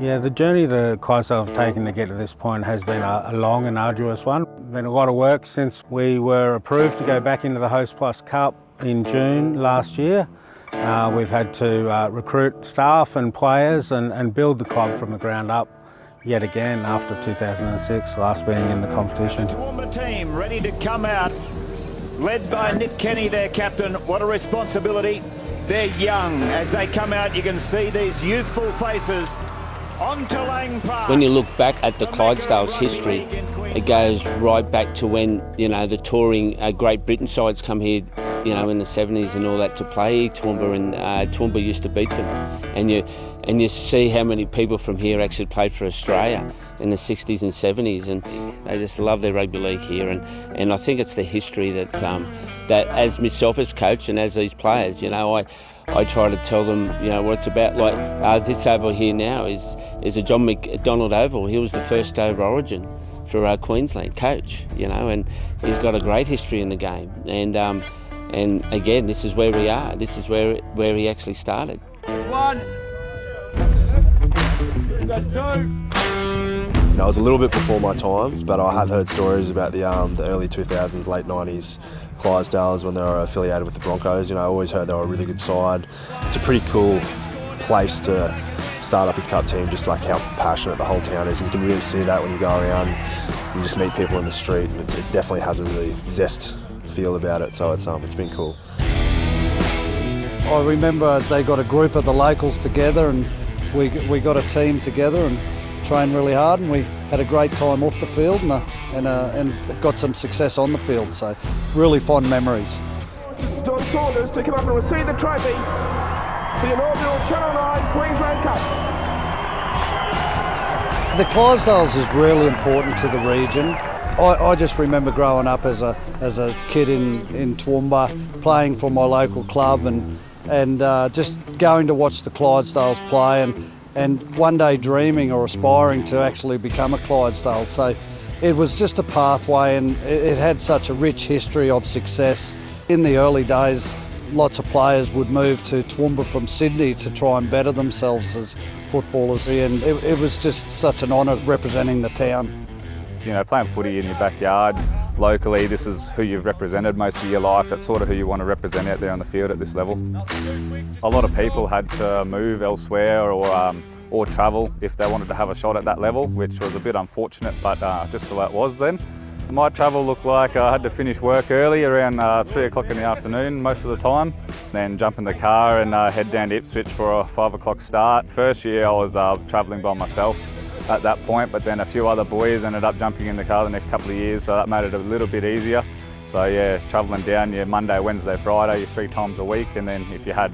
Yeah, the journey the Clydesdales have taken to get to this point has been a long and arduous one. Been a lot of work since we were approved to go back into the Host Plus Cup in June last year. We've had to recruit staff and players and build the club from the ground up yet again after 2006, last being in the competition. The Toowoomba team ready to come out, led by Nick Kenny, their captain. What a responsibility. They're young. As they come out, you can see these youthful faces. On to Lang Park. When you look back at the Clydesdales history, it goes right back to when, the touring Great Britain sides come here, in the 70s and all that to play Toowoomba, and Toowoomba used to beat them. And you see how many people from here actually played for Australia in the 60s and 70s, and they just love their rugby league here. And I think it's the history that that as myself as coach and as these players, I try to tell them, what it's about. Like this over here now is a John McDonald Oval. He was the first over Origin for Queensland coach, and he's got a great history in the game. And again, this is where we are. This is where he actually started. One. That's two. It was a little bit before my time, but I have heard stories about the early 2000s, late 90s Clydesdales when they were affiliated with the Broncos. I always heard they were a really good side. It's a pretty cool place to start up your cup team, just like how passionate the whole town is. And you can really see that when you go around. You just meet people in the street, and it definitely has a really zest feel about it. So it's been cool. I remember they got a group of the locals together, and we got a team together and trained really hard, and we had a great time off the field and got some success on the field. So really fond memories. John Saunders to come up and receive the trophy, the inaugural Channel 9 Queensland Cup. The Clydesdales is really important to the region. I just remember growing up as a kid in Toowoomba, playing for my local club and just going to watch the Clydesdales play and one day dreaming or aspiring to actually become a Clydesdale. So it was just a pathway, and it had such a rich history of success. In the early days, lots of players would move to Toowoomba from Sydney to try and better themselves as footballers, and it was just such an honour representing the town. Playing footy in your backyard, locally, this is who you've represented most of your life. That's sort of who you want to represent out there on the field at this level. A lot of people had to move elsewhere or travel if they wanted to have a shot at that level, which was a bit unfortunate, but just the way it was then. My travel looked like I had to finish work early, around 3 o'clock in the afternoon most of the time, then jump in the car and head down to Ipswich for a 5 o'clock start. First year I was travelling by myself at that point, but then a few other boys ended up jumping in the car the next couple of years, so that made it a little bit easier. So yeah, travelling down Monday, Wednesday, Friday, 3 times a week, and then if you had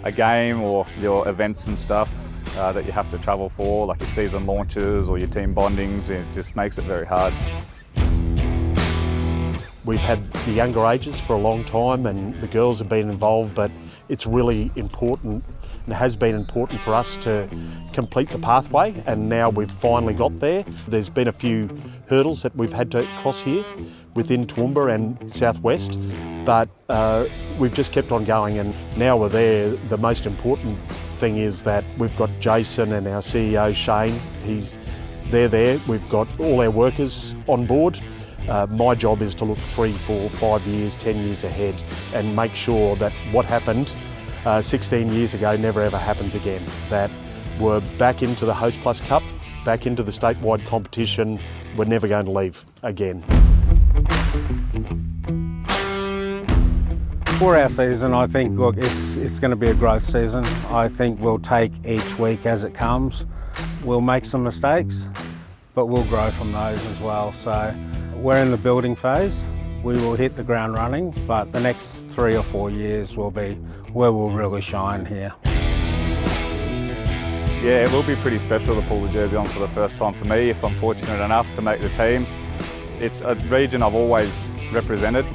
a game or your events and stuff that you have to travel for, like your season launches or your team bondings, it just makes it very hard. We've had the younger ages for a long time and the girls have been involved, but it's really important and has been important for us to complete the pathway, and now we've finally got there. There's been a few hurdles that we've had to cross here within Toowoomba and Southwest, but we've just kept on going, and now we're there. The most important thing is that we've got Jason and our CEO Shane, they're there. We've got all our workers on board. My job is to look 3, 4, 5 years, 10 years ahead and make sure that what happened 16 years ago never ever happens again. That we're back into the Host Plus Cup, back into the statewide competition. We're never going to leave again. For our season, I think, look, it's going to be a growth season. I think we'll take each week as it comes. We'll make some mistakes, but we'll grow from those as well. So we're in the building phase. We will hit the ground running, but the next 3 or 4 years will be where we'll really shine here. Yeah, it will be pretty special to pull the jersey on for the first time for me, if I'm fortunate enough to make the team. It's a region I've always represented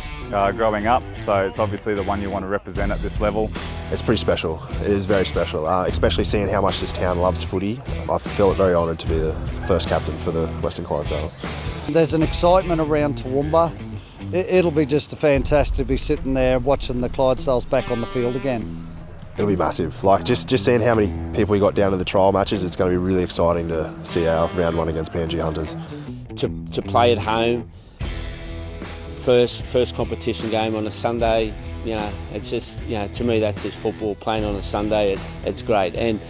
growing up, so it's obviously the one you want to represent at this level. It's pretty special. It is very special, especially seeing how much this town loves footy. I feel very honoured to be the first captain for the Western Clydesdales. There's an excitement around Toowoomba. It'll be just fantastic to be sitting there watching the Clydesdales back on the field again. It'll be massive. Like just seeing how many people we got down to the trial matches, it's going to be really exciting to see our round one against PNG Hunters. To play at home, first competition game on a Sunday, it's just, to me that's just football. Playing on a Sunday, it's great. And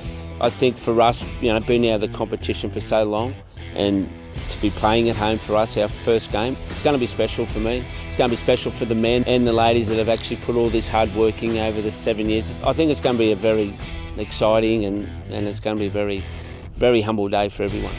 I think for us, being out of the competition for so long, and to be playing at home for us, our first game, it's going to be special for me. It's going to be special for the men and the ladies that have actually put all this hard working over the 7 years. I think it's going to be a very exciting and it's going to be a very, very humble day for everyone.